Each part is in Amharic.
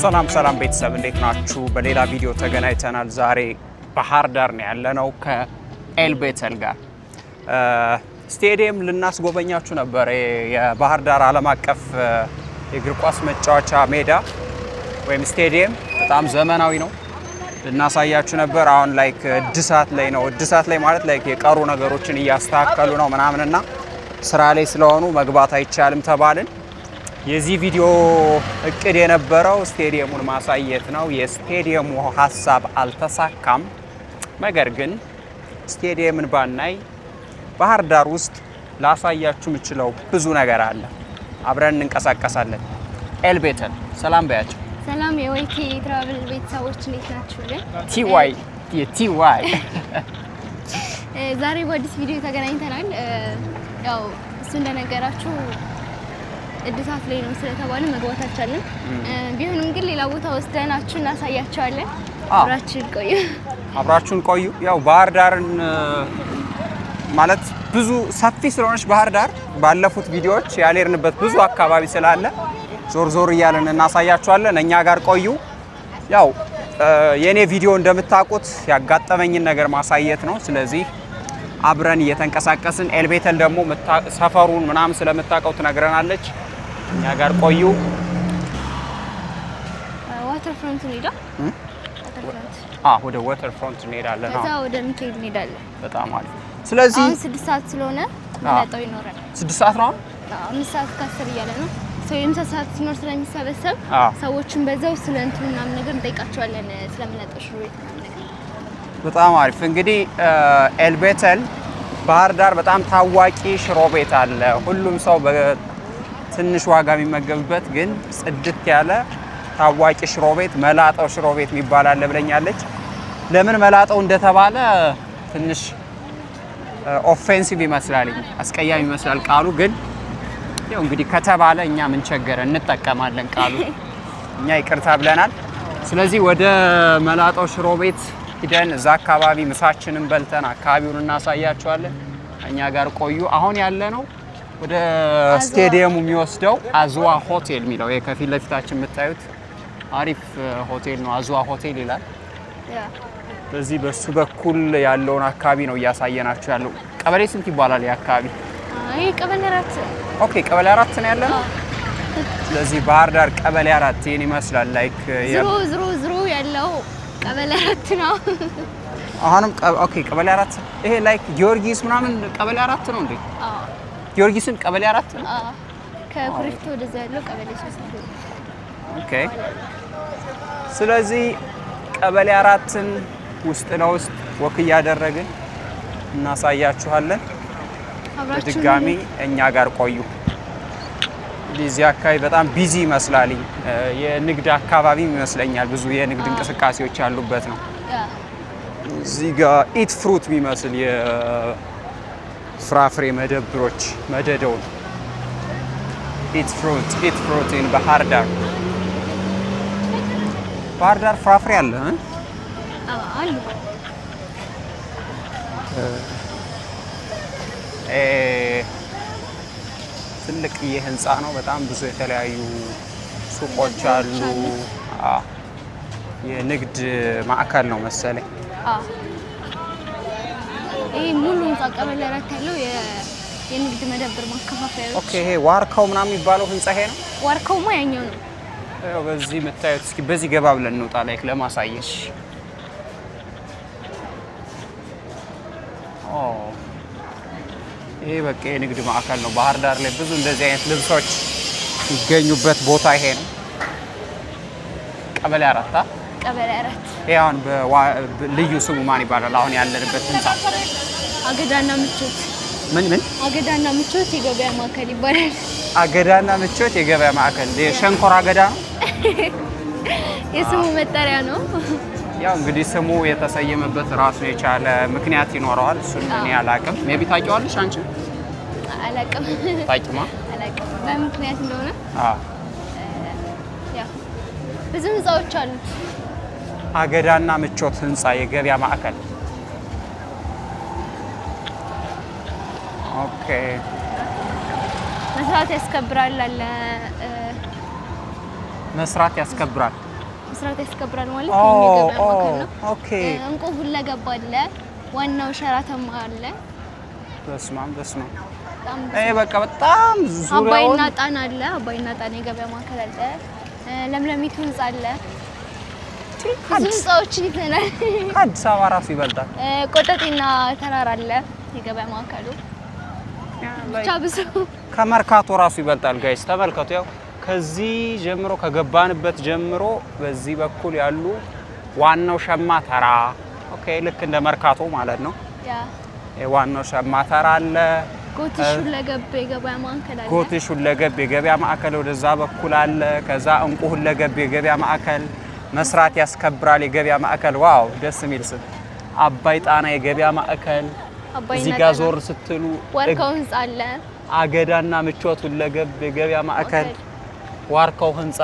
ሰላም ቤተሰብ እንዴት ናችሁ? በሌላ ቪዲዮ ተገናኝተናል። ዛሬ ባህር ዳር ነው ያለነው ከኤልቤተል ጋር ስቴዲየም ልናስጎበኛችሁ ነበር። የባህር ዳር ዓለም አቀፍ የእግር ኳስ መጫወቻ ሜዳ ወይም ስቴዲየም በጣም ዘመናዊ ነው። ልናሳያችሁ ነበር። አሁን ላይክ እድሳት ላይ ነው። እድሳት ላይ ማለት ላይክ የቀሩ ነገሮችን እያስተካከሉ ነው ምናምንና ስራ ላይ ስለሆኑ መግባት አይቻልም ተባልን። የዚህ ቪዲዮ እቅድ የነበረው ስቴዲየሙን ማሳየት ነው። የስቴዲየሙ ሀሳብ አልተሳካም። ነገር ግን ስቴዲየምን ባናይ ባህር ዳር ውስጥ ላሳያችሁ የምችለው ብዙ ነገር አለ። አብረን እንንቀሳቀሳለን። ኤልቤተል ሰላም በያቸው። ሰላም የወይቲ ትራቭል ቤተሰቦች እንዴት ናችሁልን? ቲዋይ ዛሬ በአዲስ ቪዲዮ ተገናኝተናል። ያው እሱ እንደነገራችሁ እድሳት ላይ ነው ስለተባለ መግባት አልቻልንም። ቢሆንም ግን ሌላ ቦታ ወስደናችሁ እናሳያቸዋለን። አብራችሁን ቆዩ። ያው ባህር ዳርን ማለት ብዙ ሰፊ ስለሆነች ባህር ዳር ባለፉት ቪዲዮዎች ያሌርንበት ብዙ አካባቢ ስላለ ዞር እያለን እናሳያቸዋለን። እኛ ጋር ቆዩ። ያው የኔ ቪዲዮ እንደምታውቁት ያጋጠመኝን ነገር ማሳየት ነው። ስለዚህ አብረን እየተንቀሳቀስን ኤልቤተል ደግሞ ሰፈሩን ምናምን ስለምታውቀው ትነግረናለች። እኛ ጋር ቆዩ። ዋተር ፍሮንት እንሄዳ ወደ ዋተር ፍሮንት እንሄዳለን። ከዛ ወደ ሚካኤል እንሄዳለን። በጣም አሪፍ። ስለዚህ አሁን 6 ሰዓት ስለሆነ መጣው ይኖራል። 6 ሰዓት ነው። 5 ሰዓት ከ10 እያለ ነው። የምሳ ሰዓት ሲኖር ስለሚሰበሰብ ሰዎችን በዛው ስለ እንትኑ ምናምን ነገር እንጠይቃቸዋለን። ስለምንጠው ሽሮ ቤት ምናምን ነገር በጣም አሪፍ። እንግዲህ ኤልቤተል ባህር ዳር በጣም ታዋቂ ሽሮ ቤት አለ። ሁሉም ሰው በትንሽ ዋጋ የሚመገብበት ግን ጽድት ያለ ታዋቂ ሽሮ ቤት መላጣው ሽሮ ቤት የሚባል አለ ብለኛለች። ለምን መላጣው እንደተባለ ትንሽ ኦፌንሲቭ ይመስላል፣ አስቀያሚ ይመስላል ቃሉ። ግን ያው እንግዲህ ከተባለ እኛ ምን ቸገረ እንጠቀማለን ቃሉ። እኛ ይቅርታ ብለናል። ስለዚህ ወደ መላጣው ሽሮ ቤት ሂደን እዛ አካባቢ ምሳችንን በልተን አካባቢውን እናሳያቸዋለን። እኛ ጋር ቆዩ። አሁን ያለ ነው ወደ ስቴዲየሙ የሚወስደው አዝዋ ሆቴል የሚለው ከፊት ለፊታችን የምታዩት አሪፍ ሆቴል ነው። አዝዋ ሆቴል ይላል። በዚህ በሱ በኩል ያለውን አካባቢ ነው እያሳየናችሁ ያለው። ቀበሌ ስንት ይባላል ያ አካባቢ? አይ ቀበሌ 4። ኦኬ ቀበሌ 4 ነው ያለነው። ስለዚህ ባህር ዳር ቀበሌ 4 ይሄን ይመስላል። ላይክ ዝሮ ያለው ቀበሌ 4 ነው። አሁንም ኦኬ ቀበሌ 4 ይሄ ላይክ ጊዮርጊስ ምናምን ቀበሌ 4 ነው እንዴ? አዎ ጊዮርጊስን ቀበሌ 4 ነው። አዎ ከኩሪፍቱ ወደዛ ያለው ቀበሌ 3 ነው። ኦኬ ስለዚህ ቀበሌ 4ን ውስጥ ለውስጥ ወክ እያደረግን እናሳያችኋለን። ድጋሚ እኛ ጋር ቆዩ። እዚህ አካባቢ በጣም ቢዚ ይመስላል። የንግድ አካባቢ ይመስለኛል። ብዙ የንግድ እንቅስቃሴዎች ያሉበት ነው። እዚህ ጋር ኢት ፍሩት የሚመስል የፍራፍሬ መደብሮች መደደው ነው። ኢት ፍሩት ኢን ባህር ዳር። ባህር ዳር ፍራፍሬ አለ አሉ። ትልቅ የህንፃ ነው። በጣም ብዙ የተለያዩ ሱቆች አሉ። የንግድ ማዕከል ነው መሰለኝ። ይሄ ሙሉ ህንፃ ቀበሌ 4 ያለው የንግድ መደብር ማከፋፈያዎች። ኦኬ ይሄ ዋርካው ምናምን የሚባለው ህንፃ ይሄ ነው። ዋርካውማ ያኛው ነው። በዚህ የምታዩት እስኪ በዚህ ገባ ብለን እንውጣ ላይክ ለማሳየሽ። ይሄ በቃ የንግድ ማዕከል ነው። ባህር ዳር ላይ ብዙ እንደዚህ አይነት ልብሶች የሚገኙበት ቦታ ይሄ ነው። ቀበሌ 4 ቀበሌ 4 ይሄ አሁን ልዩ ስሙ ማን ይባላል? አሁን ያለንበት ህንፃ አገዳና ምቾት። ምን አገዳና ምቾት የገበያ ማዕከል ይባላል። አገዳና ምቾት የገበያ ማዕከል የሸንኮራ አገዳ ነው የስሙ መጠሪያ ነው። ያው እንግዲህ ስሙ የተሰየመበት ራሱ የቻለ ምክንያት ይኖረዋል። እሱን እኔ አላውቅም። ሜቢ ታውቂዋለሽ አንቺ? አላውቅም። ታውቂማ? አላውቅም በምክንያት እንደሆነ። ያው ብዙ ህንፃዎች አሉት። አገዳና ምቾት ህንፃ የገበያ ማዕከል። ኦኬ መስራት ያስከብራል አለ። መስራት ያስከብራል መስራት ያስከብራል ማለት የገበያ ማዕከል ነው። ኦኬ እንቁ ሁለገብ አለ፣ ዋናው ሸራተን አለ። በስማም በቃ በጣም ዙሪያውን አባይና ጣና አለ። አባይና ጣና የገበያ ማዕከል አለ። ለምለሚቱ ህንጻ አለ። ህንጻዎችን ይዘናል። ከአዲስ አበባ ራሱ ይበልጣል። ቆጠጤና ተራራ አለ የገበያ ማዕከሉ። ብቻ ብዙ ከመርካቶ ራሱ ይበልጣል። ጋይስ ተመልከቱ። ያው ከዚህ ጀምሮ ከገባንበት ጀምሮ በዚህ በኩል ያሉ ዋናው ሸማ ተራ ኦኬ፣ ልክ እንደ መርካቶ ማለት ነው። ዋናው ሸማ ተራ አለ። ጎትሽ ሁለገብ የገበያ ማዕከል አለ። ጎትሽ ሁለገብ የገበያ ማዕከል ወደዛ በኩል አለ። ከዛ እንቁ ሁለገብ የገበያ ማዕከል፣ መስራት ያስከብራል የገበያ ማዕከል። ዋው ደስ የሚል ስም። አባይ ጣና የገበያ ማዕከል፣ እዚህ ጋር ዞር ስትሉ ዋርካው ህንጻ አለ። አገዳና ምቾት ሁለገብ የገበያ ማዕከል፣ ዋርካው ህንጻ።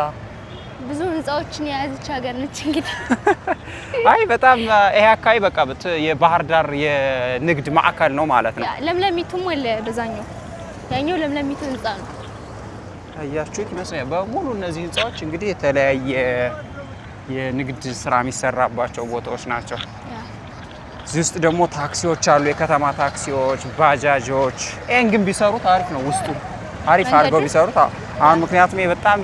ብዙ ህንጻዎችን የያዘች ሀገር ነች እንግዲህ። አይ በጣም ይሄ አካባቢ በቃ የባህር ዳር የንግድ ማዕከል ነው ማለት ነው። ለምለሚቱም አለ በዛኛው፣ ያኛው ለምለሚቱ ህንጻ ነው። አያችሁት ይመስላል። በሙሉ እነዚህ ህንጻዎች እንግዲህ የተለያየ የንግድ ስራ የሚሰራባቸው ቦታዎች ናቸው። እዚህ ውስጥ ደግሞ ታክሲዎች አሉ፣ የከተማ ታክሲዎች፣ ባጃጆች። ይሄን ግን ቢሰሩት አሪፍ ነው። ውስጡ አሪፍ አድርገው ቢሰሩት አሁን ምክንያቱም ይሄ በጣም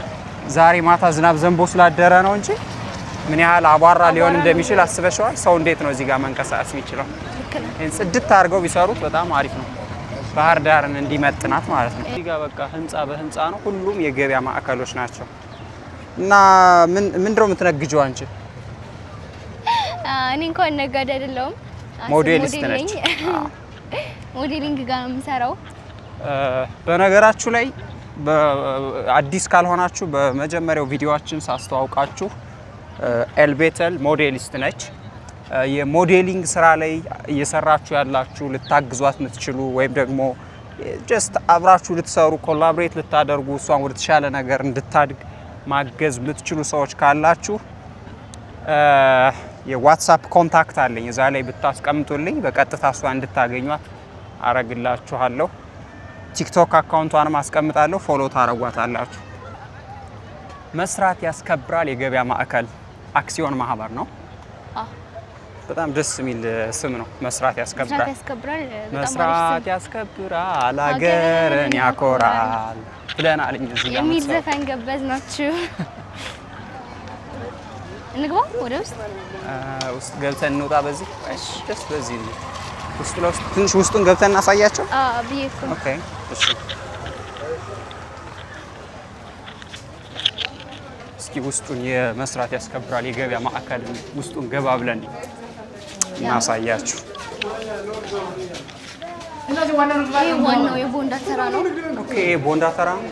ዛሬ ማታ ዝናብ ዘንቦ ስላደረ ነው እንጂ ምን ያህል አቧራ ሊሆን እንደሚችል አስበሽዋል? ሰው እንዴት ነው እዚህ ጋር መንቀሳቀስ የሚችለው? ይሄን ጽድት አድርገው ቢሰሩት በጣም አሪፍ ነው። ባህር ዳርን እንዲመጥናት ማለት ነው። እዚህ ጋር በቃ ህንጻ በህንጻ ነው። ሁሉም የገበያ ማዕከሎች ናቸው። እና ምንድነው የምትነግጂው አንቺ? እኔ እንኳን ነጋዴ አይደለሁም፣ ሞዴሊስት ነች። ሞዴሊንግ ጋር ነው የምሰራው። በነገራችሁ ላይ አዲስ ካልሆናችሁ በመጀመሪያው ቪዲዮአችን ሳስተዋውቃችሁ ኤልቤተል ሞዴሊስት ነች። የሞዴሊንግ ስራ ላይ እየሰራችሁ ያላችሁ ልታግዟት የምትችሉ ወይም ደግሞ ጀስት አብራችሁ ልትሰሩ ኮላቦሬት ልታደርጉ እሷን ወደ ተሻለ ነገር እንድታድግ ማገዝ የምትችሉ ሰዎች ካላችሁ የዋትስአፕ ኮንታክት አለኝ። እዛ ላይ ብታስቀምጡልኝ በቀጥታ እሷ እንድታገኟት አረግላችኋለሁ። ቲክቶክ አካውንቷንም አስቀምጣለሁ፣ ፎሎ ታረጓታላችሁ። መስራት ያስከብራል የገበያ ማዕከል አክሲዮን ማህበር ነው። በጣም ደስ የሚል ስም ነው። መስራት ያስከብራል፣ መስራት ያስከብራል፣ ሀገርን ያኮራል ብለናል። እዚህ ጋር የሚል ዘፈን ገበዝ ናችሁ። እንግባ ወደ ውስጥ ገብተን እንውጣ። በዚህ እሺ፣ ደስ በዚህ ነው። ውስጥ ለውስጥ ትንሽ ውስጡን ገብተን እናሳያቸው። ብዬሽ እኮ። ኦኬ እሺ። እስኪ ውስጡን የመስራት ያስከብራል የገበያ ማዕከል ውስጡን ገባ ብለን እናሳያችሁ። ይሄ ዋናው የቦንዳ ተራ ነው። ኦኬ ቦንዳ ተራ ነው።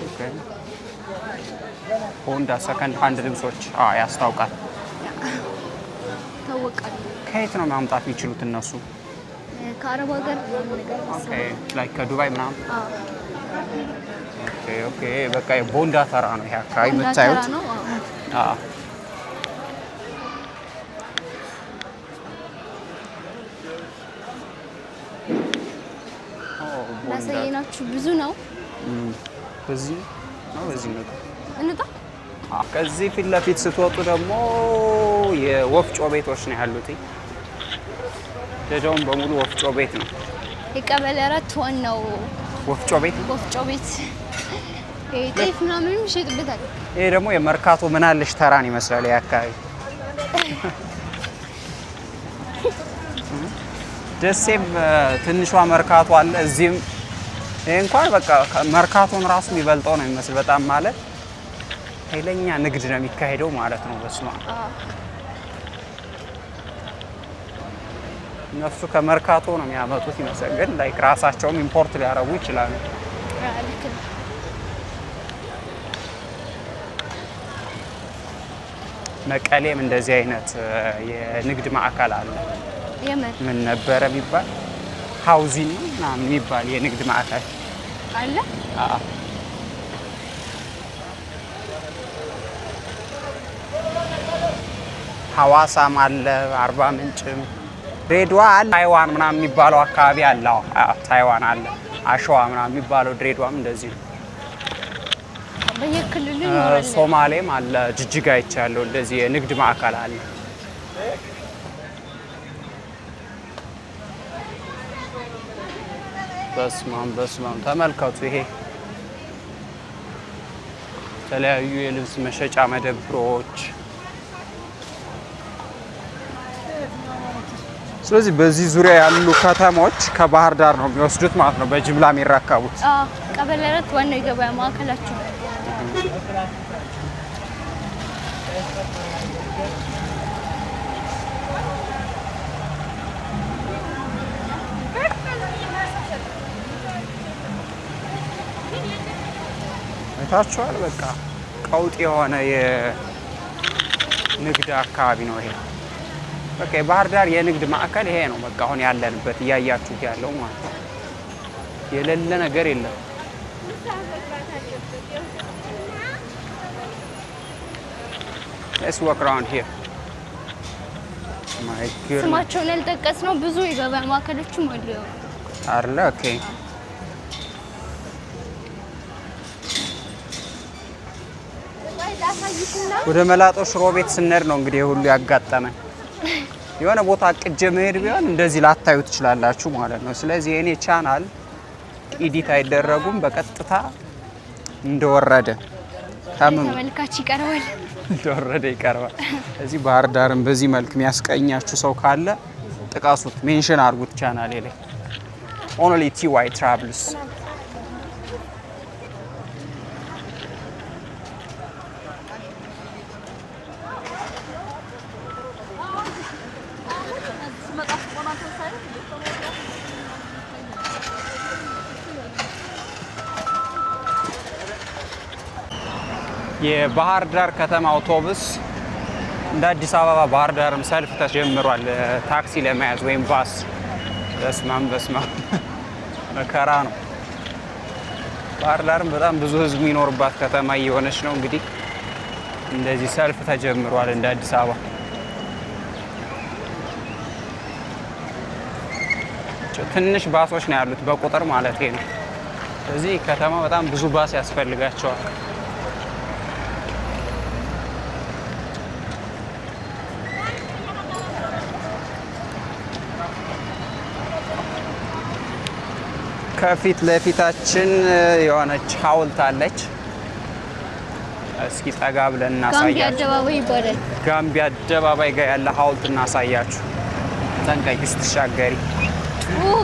ኦኬ ቦንዳ ሰከንድ ሃንድ ልብሶች ያስታውቃል። ታወቃል። ከየት ነው ማምጣት የሚችሉት እነሱ? ከአረብ ሀገር ነገር ኦኬ ላይክ ከዱባይ ምናምን። ኦኬ ኦኬ በቃ የቦንዳ ተራ ነው ይሄ አካባቢ የምታዩት። ላሳየናችሁ ብዙ ነው። በዚህ ነው በዚህ ነው እንጣ። ከዚህ ፊት ለፊት ስትወጡ ደግሞ የወፍጮ ቤቶች ነው ያሉት። ደጃውን በሙሉ ወፍጮ ቤት ነው። የቀበሌ 4 ዋናው ወፍጮ ቤት ጤፍ ምናምን ይሸጥበታል። ይሄ ደግሞ የመርካቶ ምናለሽ ተራን ይመስላል። ይሄ አካባቢ ደሴም ትንሿ መርካቶ አለ። እዚህም ይሄ እንኳን በቃ መርካቶን ራሱ የሚበልጠው ነው የሚመስል በጣም ማለት ኃይለኛ ንግድ ነው የሚካሄደው ማለት ነው። በስማ እነሱ ከመርካቶ ነው የሚያመጡት ይመስል ግን ላይክ ራሳቸውም ኢምፖርት ሊያረጉ ይችላሉ። መቀሌም እንደዚህ አይነት የንግድ ማዕከል አለ። ምን ነበረ የሚባል ሃውዚንግ ምናምን የሚባል የንግድ ማዕከል አለ። ሐዋሳም አለ፣ አርባ ምንጭም፣ ድሬዳዋ አለ። ታይዋን ምናምን የሚባለው አካባቢ አለ። ታይዋን አለ። አሸዋ ምናምን የሚባለው ድሬዳዋም እንደዚህ ነው። በየክልሉ ይኖራል። ሶማሌም አለ፣ ጅጅጋ ይቻለው እንደዚህ የንግድ ማዕከል አለ። በስማም ተመልከቱ። ይሄ የተለያዩ የልብስ መሸጫ መደብሮች። ስለዚህ በዚህ ዙሪያ ያሉ ከተሞች ከባህር ዳር ነው የሚወስዱት ማለት ነው፣ በጅምላ የሚረከቡት። ቀበሌ 4 ዋናው የገበያ ማዕከላቸው። አይታችኋል። በቃ ቀውጥ የሆነ የንግድ አካባቢ ነው ይሄ። በቃ የባህር ዳር የንግድ ማዕከል ይሄ ነው። በቃ አሁን ያለንበት እያያችሁት ያለው ማለት ነው። የሌለ ነገር የለም። Let's walk around here. My goodness. ስማቸውን ያልጠቀስነው ብዙ የገበያ ማዕከሎችም አሉ አይደለ? ኦኬ። ወደ መላጦ ሽሮ ቤት ስንሄድ ነው እንግዲህ ሁሉ ያጋጠመን። የሆነ ቦታ ቅጀ መሄድ ቢሆን እንደዚህ ላታዩ ትችላላችሁ ማለት ነው። ስለዚህ የኔ ቻናል ኢዲት አይደረጉም፣ በቀጥታ እንደወረደ ተመልካች ይቀርባል፣ እንደወረደ ይቀርባል። እዚህ ባህር ዳርን በዚህ መልክ የሚያስቀኛችሁ ሰው ካለ ጥቀሱት፣ ሜንሽን አድርጉት ቻናሌ ላይ ኦንሊ ቲዋይ ትራቭልስ። የባህር ዳር ከተማ አውቶቡስ እንደ አዲስ አበባ ባህር ዳርም ሰልፍ ተጀምሯል፣ ታክሲ ለመያዝ ወይም ባስ። በስማም መከራ ነው። ባህር ዳርም በጣም ብዙ ሕዝብ የሚኖርባት ከተማ እየሆነች ነው። እንግዲህ እንደዚህ ሰልፍ ተጀምሯል እንደ አዲስ አበባ። ትንሽ ባሶች ነው ያሉት በቁጥር ማለት ነው። ስለዚህ ከተማ በጣም ብዙ ባስ ያስፈልጋቸዋል። ከፊት ለፊታችን የሆነች ሐውልት አለች። እስኪ ጠጋ ብለን እናሳያችሁ። ጋምቢ አደባባይ ይባላል። ጋምቢ አደባባይ ጋር ያለ ሐውልት እናሳያችሁ። ጠንቀቂ ስትሻገሪ።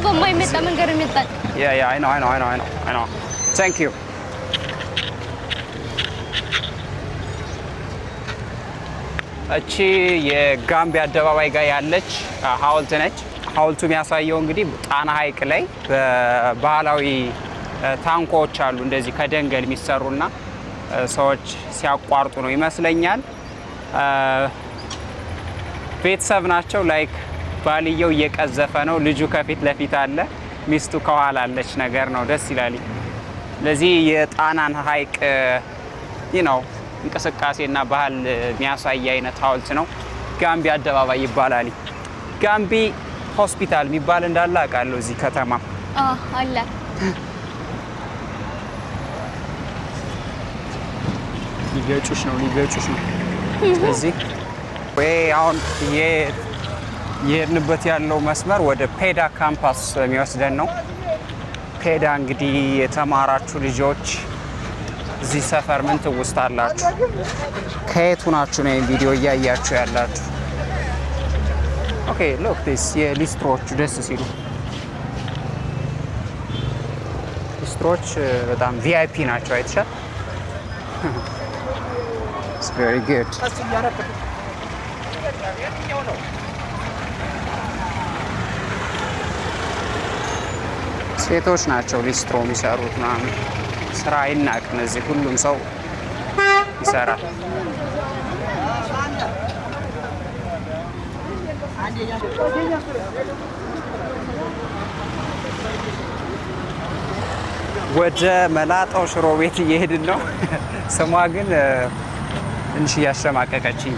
በማይመጣ መንገድ ይመጣል። አይ ኖ ታንክ ዩ። እቺ የጋምቢ አደባባይ ጋር ያለች ሐውልት ነች። ሐውልቱ የሚያሳየው እንግዲህ ጣና ሐይቅ ላይ በባህላዊ ታንኮች አሉ እንደዚህ ከደንገል የሚሰሩና ሰዎች ሲያቋርጡ ነው ይመስለኛል። ቤተሰብ ናቸው። ላይክ ባልየው እየቀዘፈ ነው፣ ልጁ ከፊት ለፊት አለ፣ ሚስቱ ከኋላ አለች ነገር ነው። ደስ ይላል። ለዚህ የጣናን ሐይቅ ነው እንቅስቃሴና ባህል የሚያሳይ አይነት ሐውልት ነው። ጋምቢ አደባባይ ይባላል። ጋምቢ ሆስፒታል የሚባል እንዳለ አውቃለሁ እዚህ ከተማ አለ። ሊገጩሽ ነው። ስለዚህ ወይ አሁን የሄድንበት ያለው መስመር ወደ ፔዳ ካምፓስ የሚወስደን ነው። ፔዳ እንግዲህ የተማራችሁ ልጆች እዚህ ሰፈር ምን ትውስታላችሁ? ከየቱ ናችሁ ነው ቪዲዮ እያያችሁ ያላችሁ? ኦኬ ሎክ ዲስ የሊስትሮቹ ደስ ሲሉ ሊስትሮች በጣም ቪአይፒ ናቸው። አይተሻል? ኢትስ ቬሪ ጉድ። ሴቶች ናቸው ሊስትሮ የሚሰሩት ምናምን። ስራ አይናቅም እዚህ ሁሉም ሰው ይሰራል። ወደ መላጣው ሽሮ ቤት እየሄድን ነው። ስሟ ግን ትንሽ እያሸማቀቀችኝ።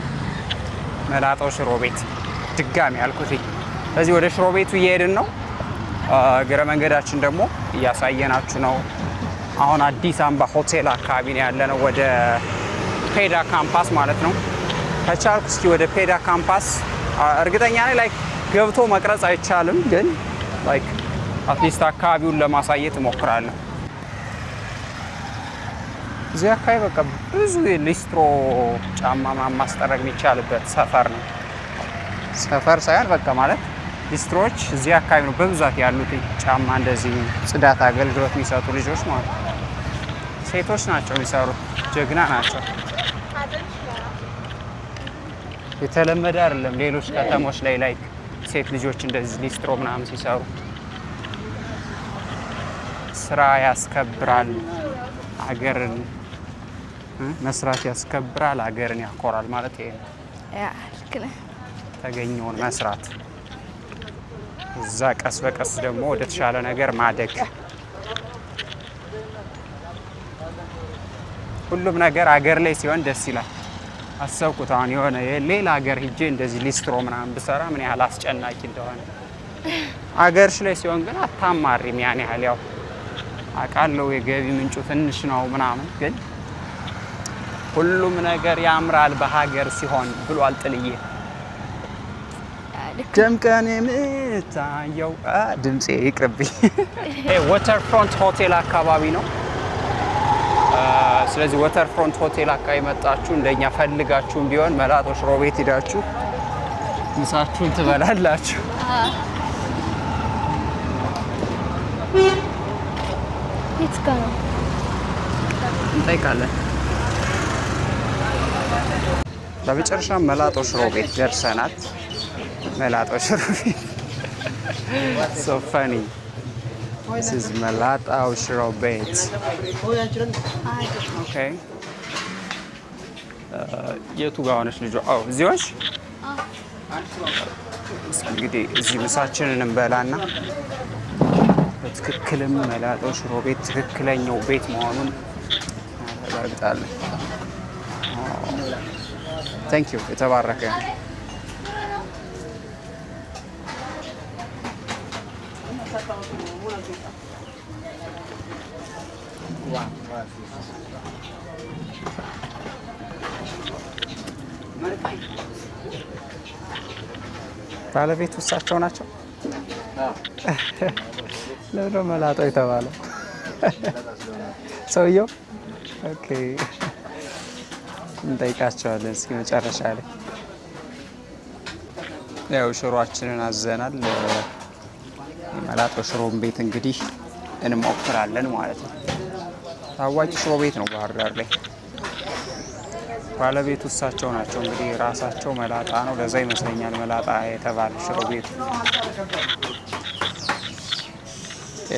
መላጣው ሽሮ ቤት ድጋሚ አልኩት። ስለዚህ ወደ ሽሮ ቤቱ እየሄድን ነው። እግረ መንገዳችን ደግሞ እያሳየናችሁ ነው። አሁን አዲስ አበባ ሆቴል አካባቢ ነው ያለነው፣ ወደ ፔዳ ካምፓስ ማለት ነው። ከቻልኩ እስኪ ወደ ፔዳ ካምፓስ እርግጠኛ ነኝ ላይክ ገብቶ መቅረጽ አይቻልም፣ ግን ላይክ አትሊስት አካባቢውን ለማሳየት እሞክራለሁ። እዚህ አካባቢ በቃ ብዙ ሊስትሮ ጫማ ማስጠረግ የሚቻልበት ሰፈር ነው። ሰፈር ሳይሆን በቃ ማለት ሊስትሮዎች እዚህ አካባቢ ነው በብዛት ያሉት። ጫማ እንደዚህ ጽዳት አገልግሎት የሚሰጡ ልጆች ማለት ነው። ሴቶች ናቸው የሚሰሩት፣ ጀግና ናቸው። የተለመደ አይደለም ሌሎች ከተሞች ላይ ላይክ ሴት ልጆች እንደዚህ ሊስትሮ ምናምን ሲሰሩ። ስራ ያስከብራል፣ አገርን መስራት ያስከብራል፣ አገርን ያኮራል ማለት ይሄ ነው። ተገኘውን መስራት፣ እዛ ቀስ በቀስ ደግሞ ወደ ተሻለ ነገር ማደግ። ሁሉም ነገር አገር ላይ ሲሆን ደስ ይላል። አሰብኩት አሁን የሆነ ሌላ ሀገር ሂጄ እንደዚህ ሊስትሮ ምናምን ብሰራ ምን ያህል አስጨናቂ እንደሆነ። አገርሽ ላይ ሲሆን ግን አታማሪም ያን ያህል። ያው አውቃለሁ የገቢ ምንጩ ትንሽ ነው ምናምን፣ ግን ሁሉም ነገር ያምራል በሀገር ሲሆን ብሏል ጥልዬ። ደምቀን የምታየው ድምፄ ይቅርብኝ። ወተር ፍሮንት ሆቴል አካባቢ ነው። ስለዚህ ወተር ፍሮንት ሆቴል አካባቢ መጣችሁ እንደኛ ፈልጋችሁም ቢሆን መላጦ ሽሮ ቤት ሄዳችሁ ምሳችሁን ትበላላችሁ። የት ጋር ነው እንጠይቃለን። በመጨረሻ መላጦ ሽሮ ቤት ደርሰናል። መላጦ ሽሮ ቤት so funny. This is መላጣው ሽሮ ቤት። ኦኬ የቱ ጋር ሆነች ልጇ? አዎ እዚህ ሆነች። እንግዲህ እዚህ ምሳችንን እንበላና በትክክልም መላጣው ሽሮ ቤት ትክክለኛው ቤት መሆኑን እናረጋግጣለን። ታንክ ዩ የተባረከ ባለቤቱ እሳቸው ናቸው። ለምን መላጣው የተባለው ሰውየው? ኦኬ እንጠይቃቸዋለን እስኪ መጨረሻ ላይ። ያው ሽሮአችንን አዘናል። የመላጣው ሽሮ ቤት እንግዲህ እንሞክራለን ማለት ነው። ታዋቂ ሽሮ ቤት ነው ባህር ዳር ላይ። ባለቤቱ እሳቸው ናቸው። እንግዲህ ራሳቸው መላጣ ነው፣ ለዛ ይመስለኛል መላጣ የተባለ ሽሮ ቤት።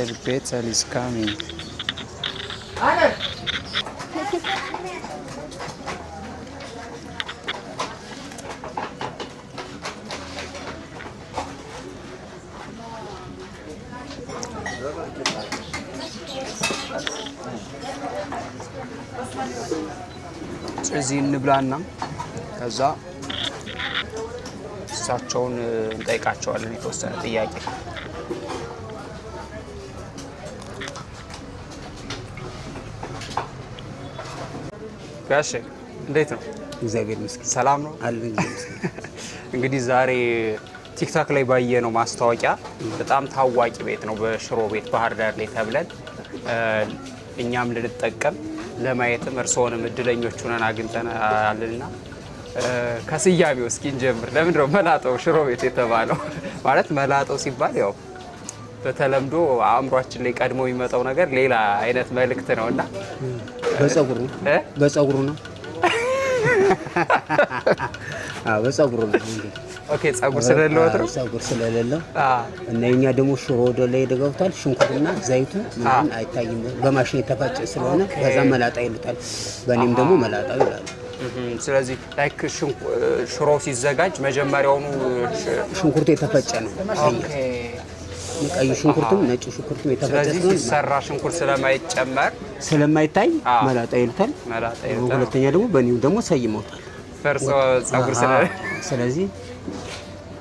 ኤልቤተል ኢዝ ካሚንግ። እዚህ እንብላና ከዛ እሳቸውን እንጠይቃቸዋለን የተወሰነ ጥያቄ። ጋሼ እንዴት ነው? እግዚአብሔር ይመስገን ሰላም ነው አለ። እንግዲህ ዛሬ ቲክቶክ ላይ ባየነው ማስታወቂያ በጣም ታዋቂ ቤት ነው በሽሮ ቤት ባህር ዳር ላይ ተብለን እኛም ልንጠቀም ለማየትም እርስዎንም እድለኞች ሆነን አግኝተናልና ከስያሜው እስኪ እንጀምር። ለምንድን ነው መላጣው ሽሮ ቤት የተባለው? ማለት መላጣው ሲባል ያው በተለምዶ አእምሯችን ላይ ቀድሞ የሚመጣው ነገር ሌላ አይነት መልእክት ነውና በፀጉሩ ነው በፀጉሩ ነው። አዎ በፀጉሩ ነው። ኦኬ ፀጉር ስለሌለው ነው። ፀጉር ስለሌለው እና የኛ ደግሞ ሽሮ ወደ ላይ ደገብቷል። ሽንኩርትና ዘይቱ ምናምን አይታይም፣ በማሽን የተፈጨ ስለሆነ በዛ መላጣ ይሉታል። በእኔም ደግሞ መላጣው ይላሉ። ስለዚህ ላይክ ሽሮ ሲዘጋጅ መጀመሪያውኑ ሽንኩርቱ የተፈጨ ነው። ኦኬ ቀይ ሽንኩርቱም ነጭ ሽንኩርቱም የተፈጨ ነው። ስለዚህ ሲሰራ ሽንኩርት ስለማይጨመር ስለማይታይ መላጣ ይሉታል። መላጣ ይሉታል። ሁለተኛ ደግሞ በእኔም ደግሞ ሰይመውታል። ፈርሶ ፀጉር ስለዚህ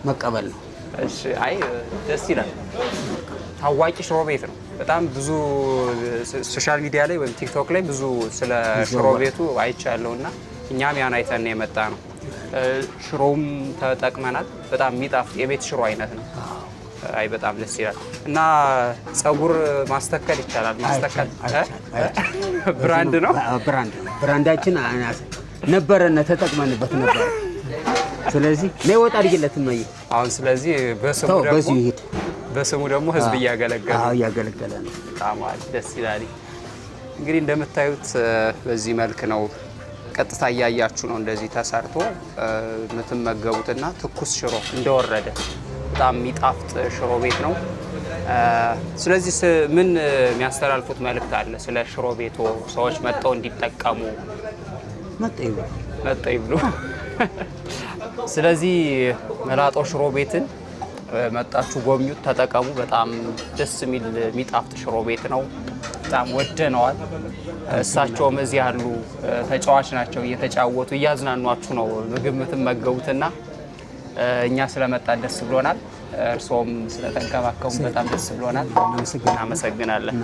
መቀበል ነው። እሺ አይ ደስ ይላል። ታዋቂ ሽሮ ቤት ነው። በጣም ብዙ ሶሻል ሚዲያ ላይ ወይም ቲክቶክ ላይ ብዙ ስለ ሽሮ ቤቱ አይቻለሁና እኛም ያን አይተን ነው የመጣ ነው። ሽሮም ተጠቅመናል። በጣም የሚጣፍጥ የቤት ሽሮ አይነት ነው። አይ በጣም ደስ ይላል። እና ጸጉር ማስተከል ይቻላል። ማስተከል ብራንድ ነው። ብራንዳችን ነበረና ተጠቅመንበት ነበር። ስለዚህ ለወጣ አድርገለት ነው። አሁን ስለዚህ በስሙ ደግሞ ህዝብ እያገለገለ ነው። በጣም ደስ ይላል። እንግዲህ እንደምታዩት በዚህ መልክ ነው። ቀጥታ እያያችሁ ነው እንደዚህ ተሰርቶ የምትመገቡትና ትኩስ ሽሮ እንደወረደ በጣም የሚጣፍጥ ሽሮ ቤት ነው። ስለዚህ ምን የሚያስተላልፉት መልእክት አለ? ስለ ሽሮ ቤቱ ሰዎች መጥተው እንዲጠቀሙ መጥተው ይብሉ። ስለዚህ መላጦ ሽሮ ቤትን መጣችሁ ጎብኙት፣ ተጠቀሙ። በጣም ደስ የሚል የሚጣፍጥ ሽሮ ቤት ነው። በጣም ወደነዋል። እሳቸውም እዚህ ያሉ ተጫዋች ናቸው። እየተጫወቱ እያዝናኗችሁ ነው ምግብ የምትመገቡትና እኛ ስለመጣን ደስ ብሎናል። እርሶም ስለተንከባከቡ በጣም ደስ ብሎናል። እናመሰግናለን።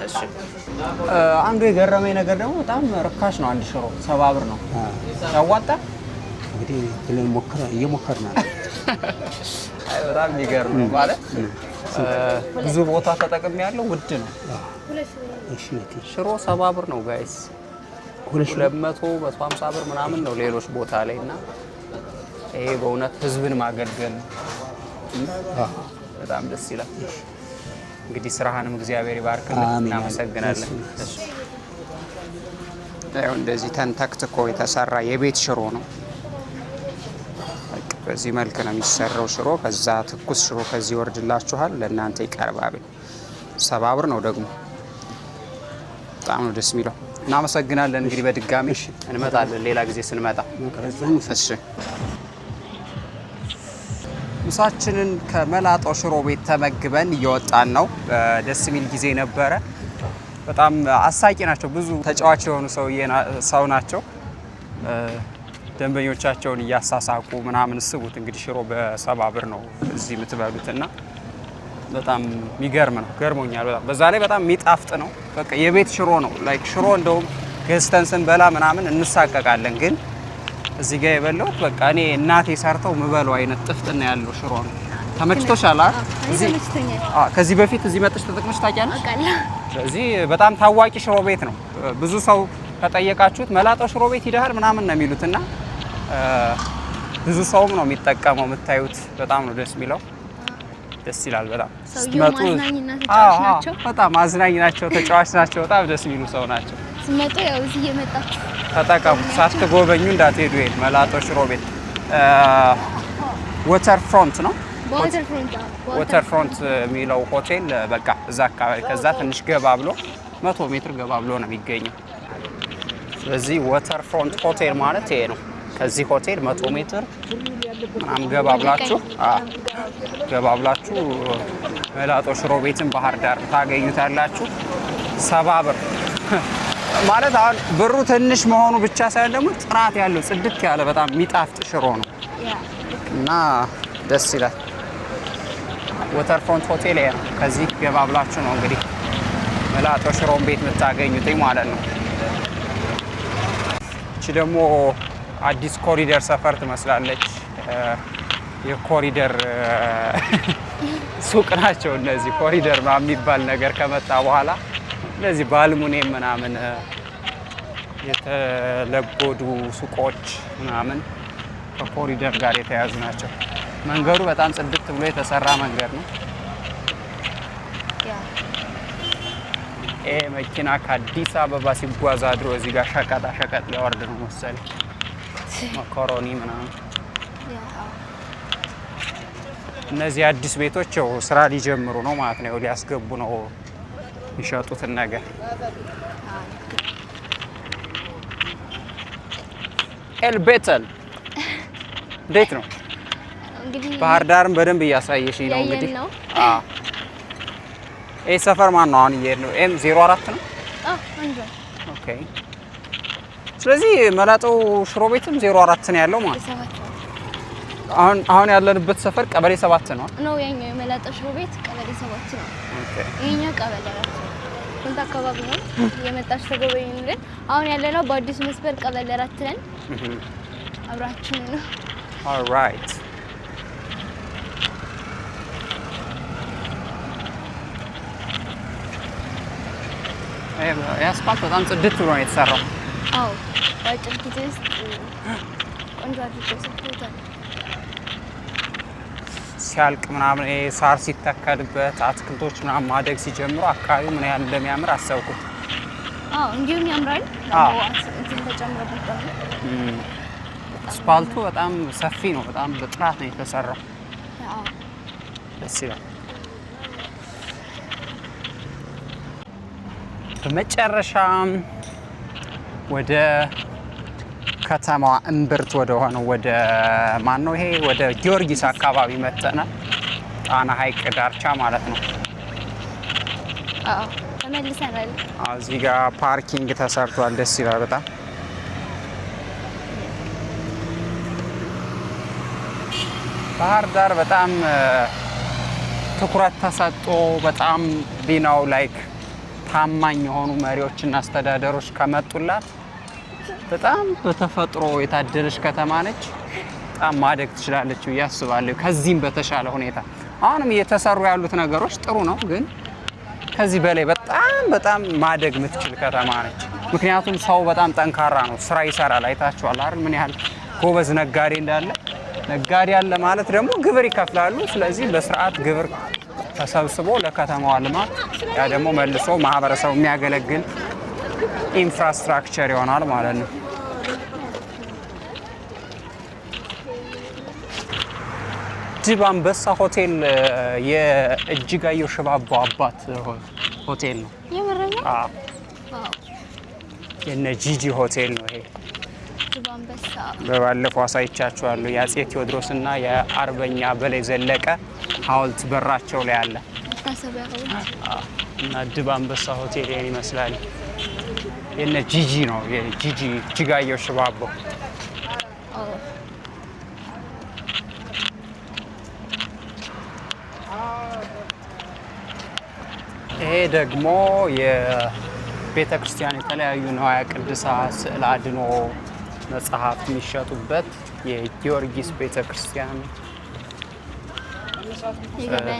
እሺ አንዱ የገረመኝ ነገር ደግሞ በጣም ርካሽ ነው። አንድ ሽሮ 70 ብር ነው። ያዋጣ እንግዲህ እየሞከርን ነው። አይ በጣም የሚገርም ነው ማለት ብዙ ቦታ ተጠቅሜ ያለው ውድ ነው። ሽሮ 70 ብር ነው ጋይስ። 200 150 ብር ምናምን ነው ሌሎች ቦታ ላይ እና ይሄ በእውነት ህዝብን ማገልገል በጣም ደስ ይላል። እንግዲህ ስራህንም እግዚአብሔር ይባርክልህ። እናመሰግናለን። ያው እንደዚህ ተንተክትኮ የተሰራ የቤት ሽሮ ነው። በዚህ መልክ ነው የሚሰራው ሽሮ። ከዛ ትኩስ ሽሮ ከዚህ ይወርድላችኋል፣ ለእናንተ ይቀርባል። 70 ብር ነው ደግሞ በጣም ነው ደስ የሚለው። እናመሰግናለን። እንግዲህ በድጋሚ እንመጣለን ሌላ ጊዜ ስንመጣ። እሺ ምሳችንን ከመላጦ ሽሮ ቤት ተመግበን እየወጣን ነው። ደስ የሚል ጊዜ ነበረ። በጣም አሳቂ ናቸው። ብዙ ተጫዋች የሆኑ ሰው ናቸው። ደንበኞቻቸውን እያሳሳቁ ምናምን ስቡት። እንግዲህ ሽሮ በ70 ብር ነው እዚህ የምትበሉትና በጣም የሚገርም ነው። ገርሞኛል በጣም። በዛ ላይ በጣም የሚጣፍጥ ነው። በቃ የቤት ሽሮ ነው። ላይክ ሽሮ እንደውም ገዝተን ስንበላ ምናምን እንሳቀቃለን፣ ግን እዚህ ጋር የበላሁት በቃ እኔ እናቴ ሰርተው ምበለው አይነት ጥፍጥና ያለው ሽሮ ነው። ተመችቶሻል? ከዚህ በፊት እዚህ መጥተሽ ተጠቅመሽ ታውቂያለሽ? ስለዚህ በጣም ታዋቂ ሽሮ ቤት ነው። ብዙ ሰው ከጠየቃችሁት መላጦ ሽሮ ቤት ሂደሃል ምናምን ነው የሚሉትና ብዙ ሰውም ነው የሚጠቀመው። የምታዩት በጣም ነው ደስ የሚለው። ደስ ይላል በጣም ስትመጡ። በጣም አዝናኝ ናቸው፣ ተጫዋች ናቸው። በጣም ደስ የሚሉ ሰው ናቸው። ስትመጡ ያው እዚህ እየመጣችሁ ተጠቀሙ። ሳትጎበኙ እንዳትሄዱ። ይሄ መላጦ ሽሮ ቤት ወተር ፍሮንት ነው። ወተር ፍሮንት የሚለው ሆቴል በቃ እዛ አካባቢ፣ ከዛ ትንሽ ገባ ብሎ 100 ሜትር ገባ ብሎ ነው የሚገኘው። ስለዚህ ወተር ፍሮንት ሆቴል ማለት ይሄ ነው። ከዚህ ሆቴል 100 ሜትር ምናምን ገባ ብላችሁ መላጦ ሽሮ ቤትን ባህር ዳር ታገኙታላችሁ። 70 ብር ማለት አሁን ብሩ ትንሽ መሆኑ ብቻ ሳይሆን ደግሞ ጥራት ያለው ጽድት ያለ በጣም የሚጣፍጥ ሽሮ ነው እና ደስ ይላል። ወተር ፍሮንት ሆቴል ይሄ ነው። ከዚህ ገባ ብላችሁ ነው እንግዲህ መላጦ ሽሮን ቤት የምታገኙት ማለት ነው። እቺ ደግሞ አዲስ ኮሪደር ሰፈር ትመስላለች። የኮሪደር ሱቅ ናቸው እነዚህ። ኮሪደር የሚባል ነገር ከመጣ በኋላ እነዚህ በአልሙኒየም ምናምን የተለጎዱ ሱቆች ምናምን ከኮሪደር ጋር የተያዙ ናቸው። መንገዱ በጣም ጽድት ብሎ የተሰራ መንገድ ነው። ይሄ መኪና ከአዲስ አበባ ሲጓዝ አድሮ እዚህ ጋር ሸቀጣ ሸቀጥ ሊያወርድ ነው መሰለኝ። መኮሮኒ ምናምን። እነዚህ አዲስ ቤቶች ያው ስራ ሊጀምሩ ነው ማለት ነው። ሊያስገቡ ነው የሚሸጡትን ነገር። ኤልቤተል እንዴት ነው? ባህር ዳርም በደንብ እያሳየሽ ነው እንግዲህ። ይሄ ሰፈር ማን ነው አሁን እየሄድ ነው? ኤም 04 ነው። ኦኬ። ስለዚህ መላጦ ሽሮ ቤትም 04 ነው ያለው ማለት ነው። አሁን ያለንበት ሰፈር ቀበሌ 7 ነው ነው የኛው የመላጣ ሽሮ ቤት ቀበሌ 7 ነው። ኦኬ ይሄኛው ቀበሌ 4 ነው። ኮንታ አካባቢ ነው የመጣች ተጎበኙልን። አሁን ያለነው በአዲስ መስበር ቀበሌ 4 ነን። አብራችን ነው። ኦልራይት ያስፋልት በጣም ጽድት ብሎ ነው የተሰራው። አዎ በአጭር ጊዜ ውስጥ ቆንጆ አድርገው ሰርተውታል። ሲያልቅ ምናምን ሳር ሲተከልበት አትክልቶች ምናምን ማደግ ሲጀምሩ አካባቢው ምን ያህል እንደሚያምር አሰብኩት። አዎ እንዲሁም ያምራል። እንትን ተጨምሮበት ደግሞ አስፋልቱ በጣም ሰፊ ነው። በጣም በጥራት ነው የተሰራው። አዎ ደስ ይላል። በመጨረሻም ወደ ከተማዋ እምብርት ወደ ሆነው ወደ ማን ነው ይሄ ወደ ጊዮርጊስ አካባቢ መጥተናል። ጣና ሐይቅ ዳርቻ ማለት ነው። አዎ ተመልሰናል። እዚህ ጋር ፓርኪንግ ተሰርቷል። ደስ ይላል በጣም። ባህር ዳር በጣም ትኩረት ተሰጥቶ በጣም ቢናው ላይክ ታማኝ የሆኑ መሪዎችና አስተዳደሮች ከመጡላት በጣም በተፈጥሮ የታደለች ከተማ ነች። በጣም ማደግ ትችላለች ብዬ አስባለሁ። ከዚህም በተሻለ ሁኔታ አሁንም እየተሰሩ ያሉት ነገሮች ጥሩ ነው፣ ግን ከዚህ በላይ በጣም ማደግ የምትችል ከተማ ነች። ምክንያቱም ሰው በጣም ጠንካራ ነው፣ ስራ ይሰራል። አይታችኋል አይደል ምን ያህል ጎበዝ ነጋዴ እንዳለ። ነጋዴ ያለ ማለት ደግሞ ግብር ይከፍላሉ። ስለዚህ በስርዓት ግብር ተሰብስቦ ለከተማዋ ልማት ያ ደግሞ መልሶ ማህበረሰቡ የሚያገለግል ኢንፍራስትራክቸር ይሆናል ማለት ነው። ድብ አንበሳ ሆቴል የእጅጋየሁ ሽባባው አባት ሆቴል ነው። የምረኛ አዎ የነ ጂጂ ሆቴል ነው ይሄ። ድብ አንበሳ በባለፈው አሳይቻችኋለሁ። የአፄ ቴዎድሮስ እና የአርበኛ በላይ ዘለቀ ሐውልት በራቸው ላይ አለ እና ድብ አንበሳ ሆቴል ይሄን ይመስላል። የነ ጂጂ ነው የጂጂ እጅጋየሁ ሽባባው። ይሄ ደግሞ የቤተ ክርስቲያን የተለያዩ ንዋየ ቅድሳት፣ ስዕል አድኖ መጽሐፍት የሚሸጡበት የጊዮርጊስ ቤተ ክርስቲያን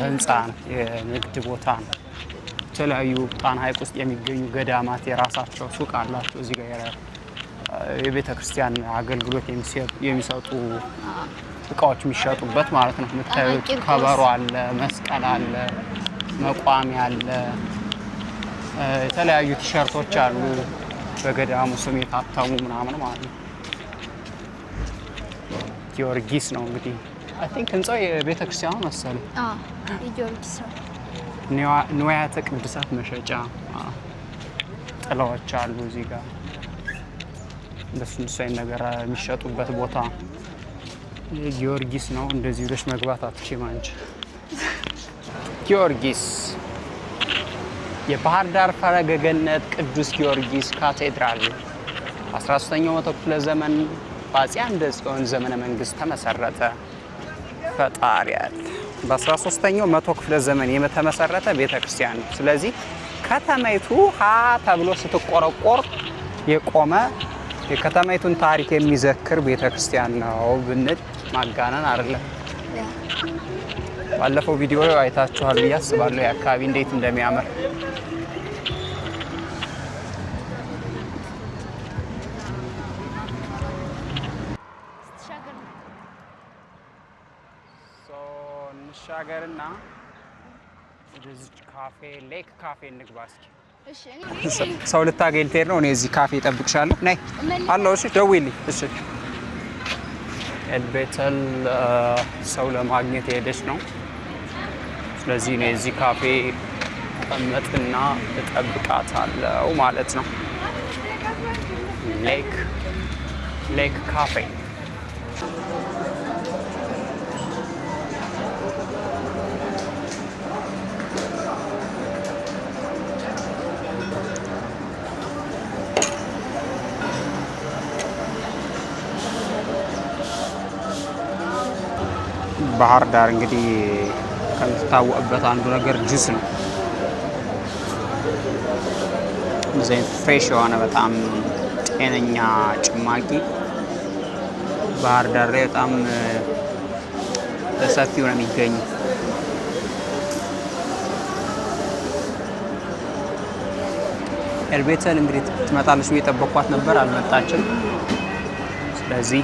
ህንፃ ነው። የንግድ ቦታ ነው። የተለያዩ ጣና ሐይቅ ውስጥ የሚገኙ ገዳማት የራሳቸው ሱቅ አላቸው። እዚህ ጋር የቤተ ክርስቲያን አገልግሎት የሚሰጡ እቃዎች የሚሸጡበት ማለት ነው። የምታዩት ከበሮ አለ፣ መስቀል አለ፣ መቋሚያ አለ፣ የተለያዩ ቲሸርቶች አሉ በገዳሙ ስም የታተሙ ምናምን ማለት ነው። ጊዮርጊስ ነው እንግዲህ አይ ቲንክ ህንፃው የቤተ ክርስቲያኑ መሰለኝ። የጊዮርጊስ ነው። ንዋያተ ቅድሳት መሸጫ ጥላዎች አሉ እዚህ ጋር እንደሱ አይነት ነገር የሚሸጡበት ቦታ ጊዮርጊስ ነው። እንደዚህ ብለሽ መግባት አትችይም አንቺ። ጊዮርጊስ የባህር ዳር ፈለገ ገነት ቅዱስ ጊዮርጊስ ካቴድራል 13ኛው መቶ ክፍለ ዘመን በአፄ አምደ ጽዮን ዘመነ መንግስት ተመሰረተ። ፈጣሪ ያለ በ13ኛው መቶ ክፍለ ዘመን የተመሰረተ ቤተክርስቲያን ነው። ስለዚህ ከተማይቱ ሀ ተብሎ ስትቆረቆር የቆመ የከተማይቱን ታሪክ የሚዘክር ቤተክርስቲያን ነው ብንል ማጋነን አይደለም። ባለፈው ቪዲዮ አይታችኋል ብዬ አስባለሁ የአካባቢ እንዴት እንደሚያምር። እንሻገርና ወደዚህ ካፌ ሌክ ካፌ እንግባ እስኪ። ሰው ልታገኝ ልትሄድ ነው። እኔ እዚህ ካፌ እጠብቅሻለሁ። ነይ አለው። እሺ ደውይልኝ። እሺ ኤልቤተል ሰው ለማግኘት የሄደች ነው። ስለዚህ እኔ እዚህ ካፌ ቀመጥና እጠብቃታለሁ ማለት ነው። ሌክ ካፌ ባህር ዳር እንግዲህ ከምትታወቅበት አንዱ ነገር ጁስ ነው። እንደዚህ ፍሬሽ የሆነ በጣም ጤነኛ ጭማቂ ባህር ዳር ላይ በጣም በሰፊው ነው የሚገኘው። ኤልቤተል እንግዲህ ትመጣለች ብዬ ጠበኳት ነበር፣ አልመጣችም። ስለዚህ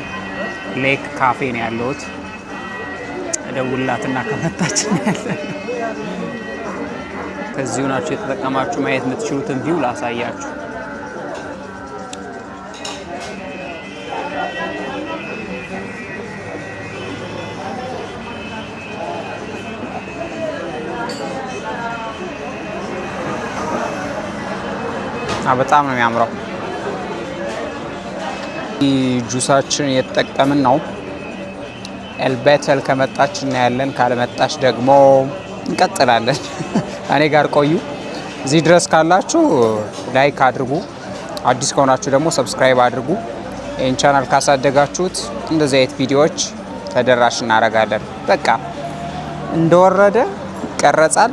ሌክ ካፌ ነው ያለሁት። እደውልላትና ከመጣች ያለ ከዚሁ ናችሁ የተጠቀማችሁ ማየት የምትችሉትን ቪው ላሳያችሁ። በጣም ነው የሚያምረው። ጁሳችን እየተጠቀምን ነው። ኤልቤተል ከመጣች እናያለን፣ ካለመጣች ደግሞ እንቀጥላለን። እኔ ጋር ቆዩ። እዚህ ድረስ ካላችሁ ላይክ አድርጉ፣ አዲስ ከሆናችሁ ደግሞ ሰብስክራይብ አድርጉ። ይህን ቻናል ካሳደጋችሁት እንደዚህ አይነት ቪዲዮዎች ተደራሽ እናደርጋለን። በቃ እንደወረደ ይቀረጻል፣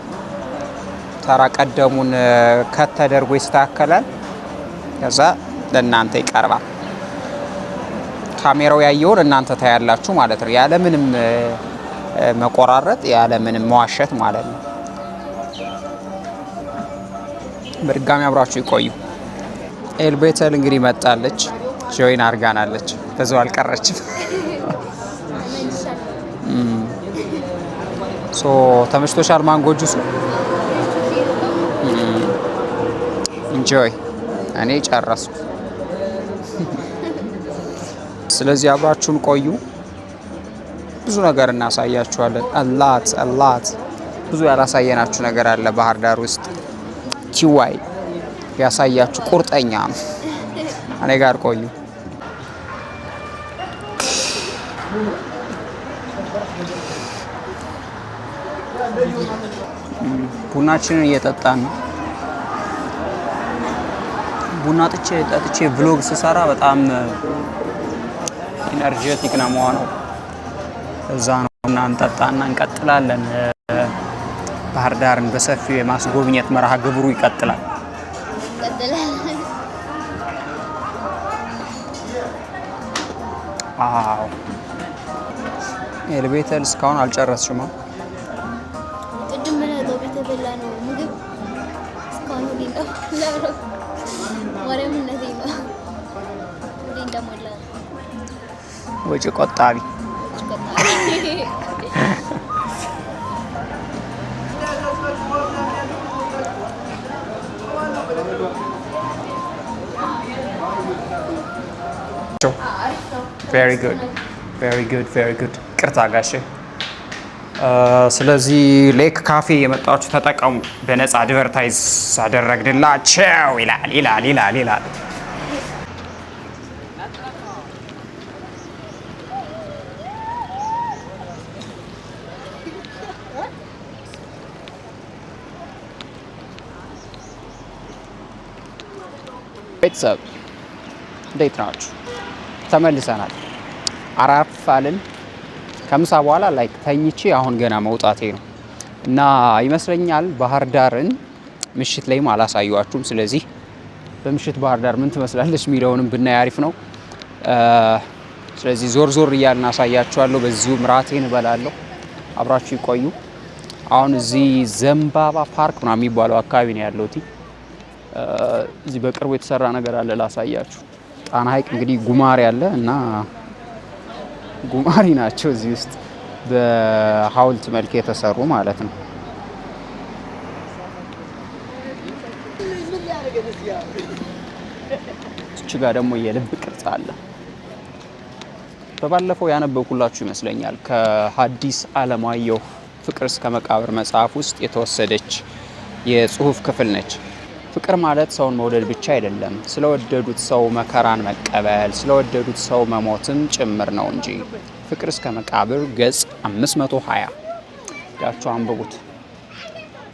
ተራ ቀደሙን ከት ተደርጎ ይስተካከላል፣ ከዛ ለእናንተ ይቀርባል። ካሜራው ያየውን እናንተ ታያላችሁ ማለት ነው፣ ያለ ምንም መቆራረጥ፣ ያለ ምንም መዋሸት ማለት ነው። በድጋሚ አብራችሁ ይቆዩ። ኤልቤተል እንግዲህ መጣለች፣ ጆይን አርጋናለች፣ በዛው አልቀረችም። ተመችቶሻል? ማንጎ ጁስ ኢንጆይ። እኔ ጨረስኩ። ስለዚህ አብራችሁን ቆዩ። ብዙ ነገር እናሳያችኋለን። አላት ብዙ ያላሳየናችሁ ነገር አለ ባህር ዳር ውስጥ። ቲዋይ ያሳያችሁ ቁርጠኛ ነው። እኔ ጋር ቆዩ። ቡናችንን እየጠጣን ነው። ቡና ጠጥቼ ቭሎግ ስሰራ በጣም ኢነርጄቲክ ነው የምሆነው። እዛ ነው እና እንጠጣና እንቀጥላለን። ባህር ዳርን በሰፊው የማስጎብኘት መርሃ ግብሩ ይቀጥላል። አዎ ኤልቤተል እስካሁን አልጨረስሽማ? ቅድም ምን ነው ቤተበላ ነው ምግብ እስካሁን ሊንዳ ለሮ ወሬም እንደዚህ ነው ሊንዳ ሞላ ወጪ ቆጣቢ very good ቅርታ ጋሼ። ስለዚህ ሌክ ካፌ የመጣችሁ ተጠቀሙ፣ በነፃ አድቨርታይዝ አደረግንላቸው ይላል። ቤተሰብ እንዴት ናችሁ? ተመልሰናል። አራፍ አልን ከምሳ በኋላ ላይክ ተኝቼ አሁን ገና መውጣቴ ነው እና ይመስለኛል ባህር ዳርን ምሽት ላይም አላሳዩአችሁም። ስለዚህ በምሽት ባህር ዳር ምን ትመስላለች የሚለውንም ብናይ አሪፍ ነው። ስለዚህ ዞር እያልን አሳያችኋለሁ። በዚሁ ምራቴን እበላለሁ። አብራችሁ ይቆዩ። አሁን እዚህ ዘንባባ ፓርክ ምናምን የሚባለው አካባቢ ነው ያለሁት። እዚህ በቅርቡ የተሰራ ነገር አለ ላሳያችሁ። ጣና ሐይቅ እንግዲህ ጉማሬ አለ እና ጉማሬ ናቸው እዚህ ውስጥ በሐውልት መልክ የተሰሩ ማለት ነው። እዚህ ጋር ደግሞ የልብ ቅርጽ አለ። በባለፈው ያነበብኩላችሁ ይመስለኛል ከሐዲስ ዓለማየሁ ፍቅር እስከ መቃብር መጽሐፍ ውስጥ የተወሰደች የጽሁፍ ክፍል ነች። ፍቅር ማለት ሰውን መውደድ ብቻ አይደለም፣ ስለወደዱት ሰው መከራን መቀበል፣ ስለወደዱት ሰው መሞትም ጭምር ነው እንጂ። ፍቅር እስከ መቃብር ገጽ 520 ዳችሁ አንብቡት።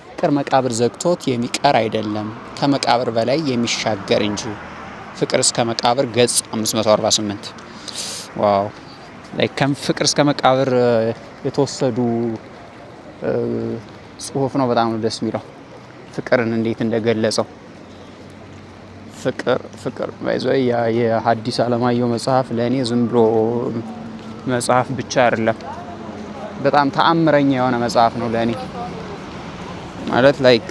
ፍቅር መቃብር ዘግቶት የሚቀር አይደለም፣ ከመቃብር በላይ የሚሻገር እንጂ። ፍቅር እስከ መቃብር ገጽ 548። ዋው ላይክ ፍቅር እስከ መቃብር የተወሰዱ ጽሁፍ ነው። በጣም ነው ደስ የሚለው ፍቅርን እንዴት እንደገለጸው። ፍቅር ባይዘው የሐዲስ ዓለማየሁ መጽሐፍ ለእኔ ዝም ብሎ መጽሐፍ ብቻ አይደለም፣ በጣም ተአምረኛ የሆነ መጽሐፍ ነው ለእኔ። ማለት ላይክ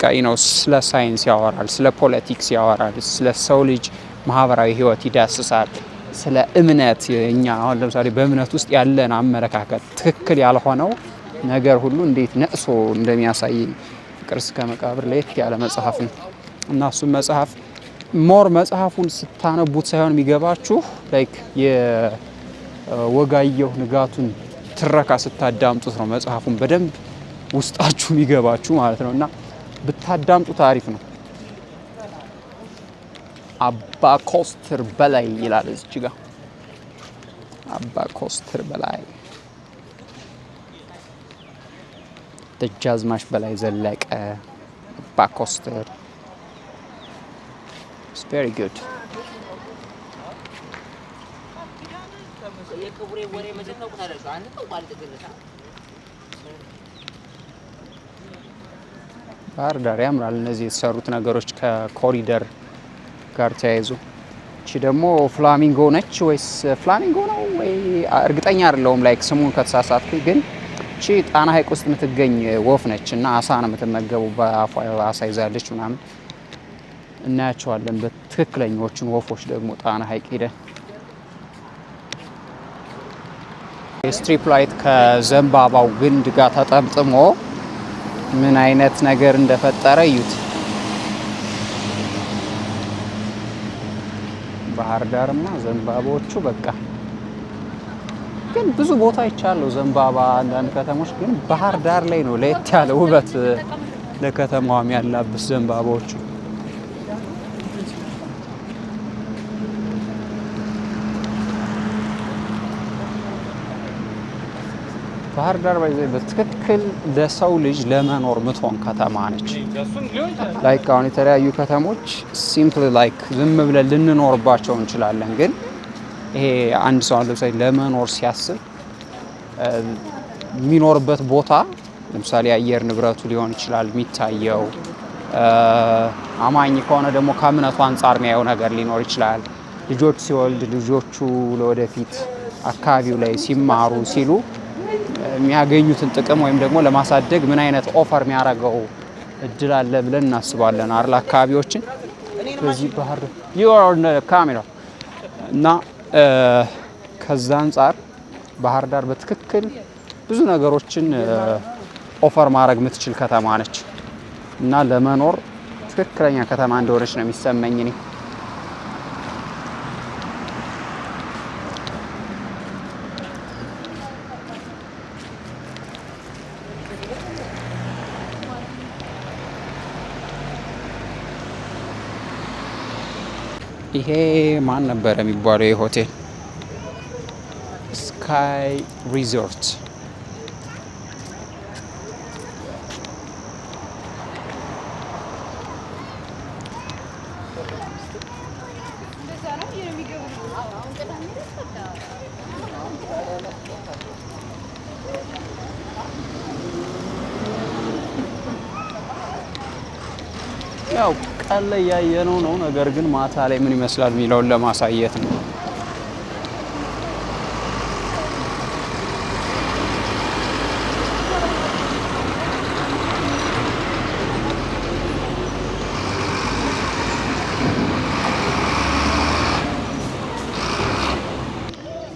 ቀይ ነው። ስለ ሳይንስ ያወራል፣ ስለ ፖለቲክስ ያወራል፣ ስለ ሰው ልጅ ማህበራዊ ህይወት ይዳስሳል፣ ስለ እምነት። እኛ አሁን ለምሳሌ በእምነት ውስጥ ያለን አመለካከት ትክክል ያልሆነው ነገር ሁሉ እንዴት ነቅሶ እንደሚያሳይ ፍቅር እስከ መቃብር ለየት ያለ መጽሐፍ ነው እና እሱም መጽሐፍ ሞር መጽሐፉን ስታነቡት ሳይሆን የሚገባችሁ ላይክ የወጋየሁ ንጋቱን ትረካ ስታዳምጡት ነው መጽሐፉን በደንብ ውስጣችሁ የሚገባችሁ ማለት ነው። እና ብታዳምጡት አሪፍ ነው። አባ ኮስትር በላይ ይላል እዚህ ጋር አባ ኮስትር በላይ ደጃዝማች በላይ ዘለቀ አባ ኮስትር It's very good. ባህር ዳር ያምራል። እነዚህ የተሰሩት ነገሮች ከኮሪደር ጋር ተያይዞ። እቺ ደግሞ ፍላሚንጎ ነች ወይስ ፍላሚንጎ ነው ወይ እርግጠኛ አይደለሁም። ላይክ ስሙን ከተሳሳትኩኝ ግን እቺ ጣና ሐይቅ ውስጥ የምትገኝ ወፍ ነች እና አሳ ነው የምትመገቡ። በአፏ አሳ ይዛለች ምናምን እናያቸዋለን። በትክክለኛዎቹን ወፎች ደግሞ ጣና ሐይቅ ሄደን ስትሪፕ ላይት ከዘንባባው ግንድ ጋር ተጠምጥሞ ምን አይነት ነገር እንደፈጠረ እዩት። ባህር ዳርማ ዘንባባዎቹ በቃ ግን ብዙ ቦታ ይቻለው ዘንባባ አንዳንድ ከተሞች ግን ባህር ዳር ላይ ነው ለየት ያለ ውበት ለከተማዋም ያላብስ ዘንባባዎቹ። ባህር ዳር በትክክል ለሰው ልጅ ለመኖር ምትሆን ከተማ ነች። ላይክ አሁን የተለያዩ ከተሞች ሲምፕል ላይክ ዝም ብለን ልንኖርባቸው እንችላለን። ግን ይሄ አንድ ሰው ለምሳሌ ለመኖር ሲያስብ የሚኖርበት ቦታ ለምሳሌ አየር ንብረቱ ሊሆን ይችላል የሚታየው። አማኝ ከሆነ ደግሞ ከእምነቱ አንጻር የሚያየው ነገር ሊኖር ይችላል። ልጆች ሲወልድ ልጆቹ ለወደፊት አካባቢው ላይ ሲማሩ ሲሉ የሚያገኙትን ጥቅም ወይም ደግሞ ለማሳደግ ምን አይነት ኦፈር የሚያደርገው እድል አለ ብለን እናስባለን አይደል? አካባቢዎችን በዚህ ባህር ካሜራ እና ከዛ አንጻር ባህር ዳር በትክክል ብዙ ነገሮችን ኦፈር ማድረግ የምትችል ከተማ ነች እና ለመኖር ትክክለኛ ከተማ እንደሆነች ነው የሚሰማኝ እኔ። ይሄ ማን ነበር የሚባለው የሆቴል ስካይ ሪዞርት ያው ቀን ላይ ያየነው ነው። ነገር ግን ማታ ላይ ምን ይመስላል የሚለውን ለማሳየት ነው።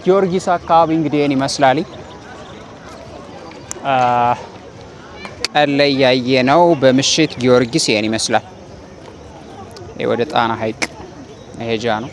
ጊዮርጊስ አካባቢ እንግዲህ ይሄን ይመስላል። ቀን ላይ ያየነው በምሽት ጊዮርጊስ ይሄን ይመስላል። ወደ ጣና ሐይቅ መሄጃ ነው።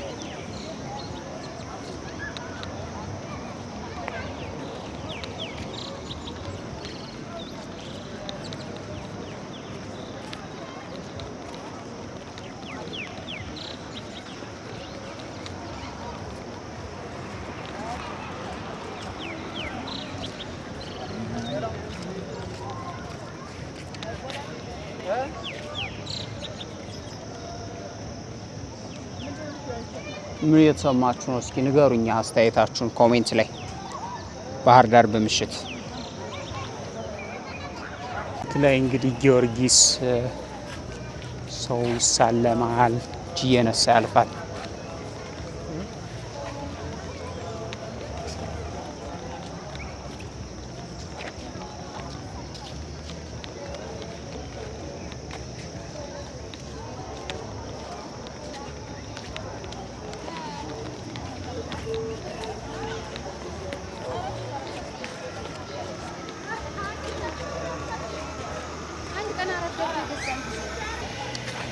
ምን እየተሰማችሁ ነው? እስኪ ንገሩኝ አስተያየታችሁን ኮሜንት ላይ። ባህር ዳር በምሽት ላይ እንግዲህ ጊዮርጊስ ሰው ይሳለማል፣ እጅ እየነሳ ያልፋል።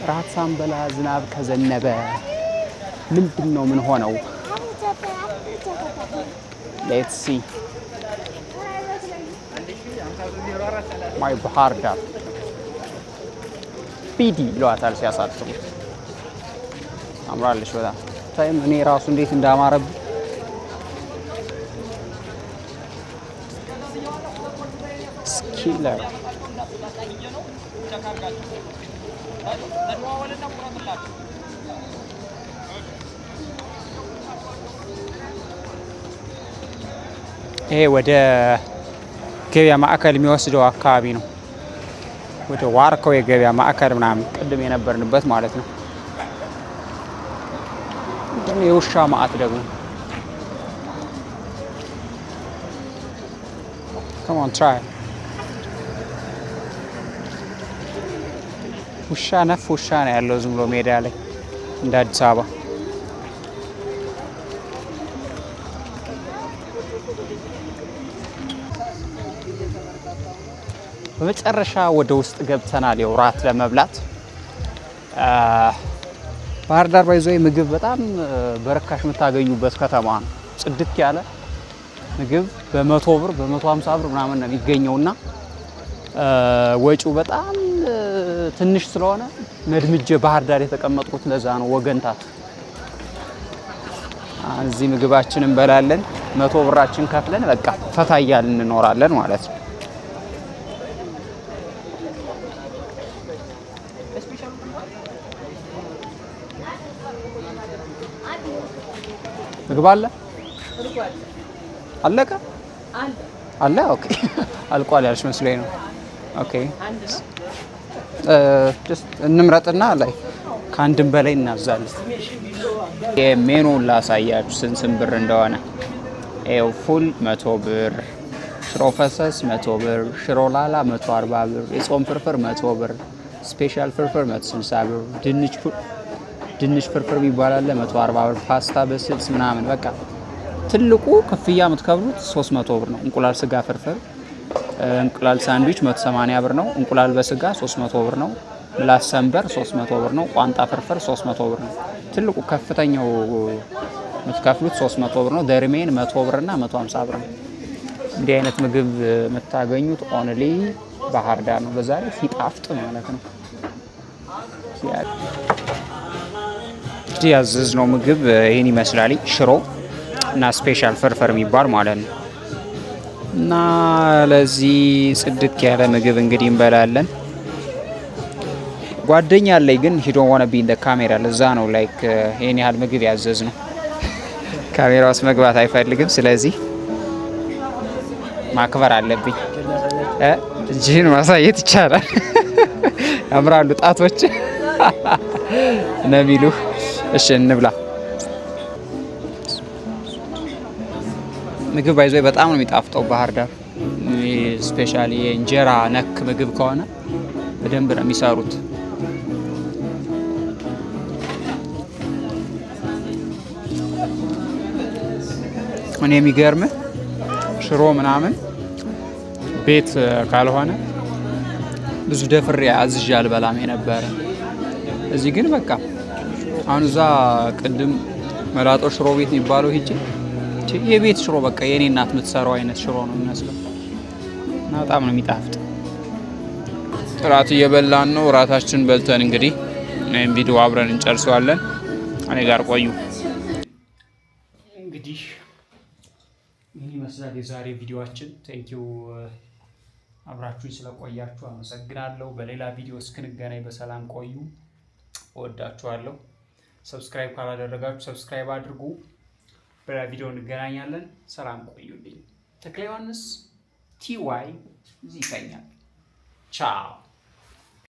ራት ሳንበላ ዝናብ ከዘነበ ምንድነው ምን ሆነው? ሌትስ ሲ ማይ ባህር ዳር ፒዲ ይሏታል ሲያሳጥሩት። አምራለች በጣም ታይም እኔ ራሱ እንዴት እንዳማረብ ስኪለር ይሄ ወደ ገበያ ማዕከል የሚወስደው አካባቢ ነው። ወደ ዋርካው የገበያ ማዕከል ምናምን ቅድም የነበርንበት ማለት ነው። የውሻ ማዕት ደግሞ come on try ውሻ ነፍ ውሻ ነው ያለው ዝም ብሎ ሜዳ ላይ እንደ አዲስ አበባ። በመጨረሻ ወደ ውስጥ ገብተናል የራት ለመብላት። ባህር ዳር ባይዞ ምግብ በጣም በርካሽ የምታገኙበት ከተማ ነው። ጽድት ያለ ምግብ በ100 ብር በ150 ብር ምናምን ነው የሚገኘውና ወጪው በጣም ትንሽ ስለሆነ መድምጄ ባህር ዳር የተቀመጥኩት ለዛ ነው። ወገንታት እዚህ ምግባችንን እንበላለን 100 ብራችን ከፍለን በቃ ፈታ እያልን እንኖራለን ማለት ነው። ምግብ አለ አለቀ አለ ኦኬ አልቋል ያልሽ መስሎኝ ነው። ኦኬ ጀስት እንምረጥና ላይ ከአንድም በላይ እናዛለን። የሜኑን ላሳያችሁ ስንት ብር እንደሆነ። ይኸው ፉል 100 ብር፣ ሽሮ ፈሰስ 100 ብር፣ ሽሮ ላላ 140 ብር፣ የጾም ፍርፍር 100 ብር፣ ስፔሻል ፍርፍር 160 ብር፣ ድንች ፍርፍር ይባላል 140 ብር፣ ፓስታ በስልስ ምናምን በቃ ትልቁ ክፍያ የምትከፍሉት 300 ብር ነው። እንቁላል ስጋ ፍርፍር፣ እንቁላል ሳንድዊች 180 ብር ነው። እንቁላል በስጋ 300 ብር ነው። ምላስ ሰንበር 300 ብር ነው። ቋንጣ ፍርፍር 300 ብር ነው። ትልቁ ከፍተኛው የምትከፍሉት 300 ብር ነው። ደርሜን 100 ብር እና 150 ብር ነው። እንዲህ አይነት ምግብ የምታገኙት ኦንሊ ባህር ዳር ነው። በዛ ላይ ሲጣፍጥ ማለት ነው። ያዘዝነው ምግብ ይሄን ይመስላል። ሽሮ እና ስፔሻል ፍርፍር የሚባል ማለት ነው። እና ለዚህ ጽድት ያለ ምግብ እንግዲህ እንበላለን። ጓደኛ አለኝ ግን ሂዶ ሆነ ቢ እንደ ካሜራ ለዛ ነው ላይክ ይሄን ያህል ምግብ ያዘዝነው። ካሜራ ውስጥ መግባት አይፈልግም። ስለዚህ ማክበር አለብኝ። እጅህን ማሳየት ይቻላል። ያምራሉ ጣቶች ነሚሉ። እሺ እንብላ። ምግብ ባይዞ በጣም ነው የሚጣፍጠው ባህር ዳር። ስፔሻሊ የእንጀራ ነክ ምግብ ከሆነ በደንብ ነው የሚሰሩት። እኔ የሚገርም ሽሮ ምናምን ቤት ካልሆነ ብዙ ደፍሬ አዝዤ አልበላም የነበረ። እዚህ ግን በቃ አሁን እዛ ቅድም መላጦ ሽሮ ቤት የሚባለው ሂጄ የቤት ሽሮ በቃ የኔ እናት የምትሰራው አይነት ሽሮ ነው የሚመስለው እና በጣም ነው የሚጣፍጥ። ጥራት እየበላን ነው። ራታችን በልተን እንግዲህ እኔም ቪዲዮ አብረን እንጨርሰዋለን። እኔ ጋር ቆዩ። እንግዲህ ምን ይመስላል የዛሬ ቪዲዮአችን። ቴንኪው አብራችሁኝ ስለቆያችሁ አመሰግናለሁ። በሌላ ቪዲዮ እስክንገናኝ በሰላም ቆዩ። እወዳችኋለሁ። ሰብስክራይብ ካላደረጋችሁ ሰብስክራይብ አድርጉ። በሌላ ቪዲዮ እንገናኛለን። ሰላም ቆዩልኝ። ተክለ ዮሐንስ TY እዚህ ይገኛል። ቻው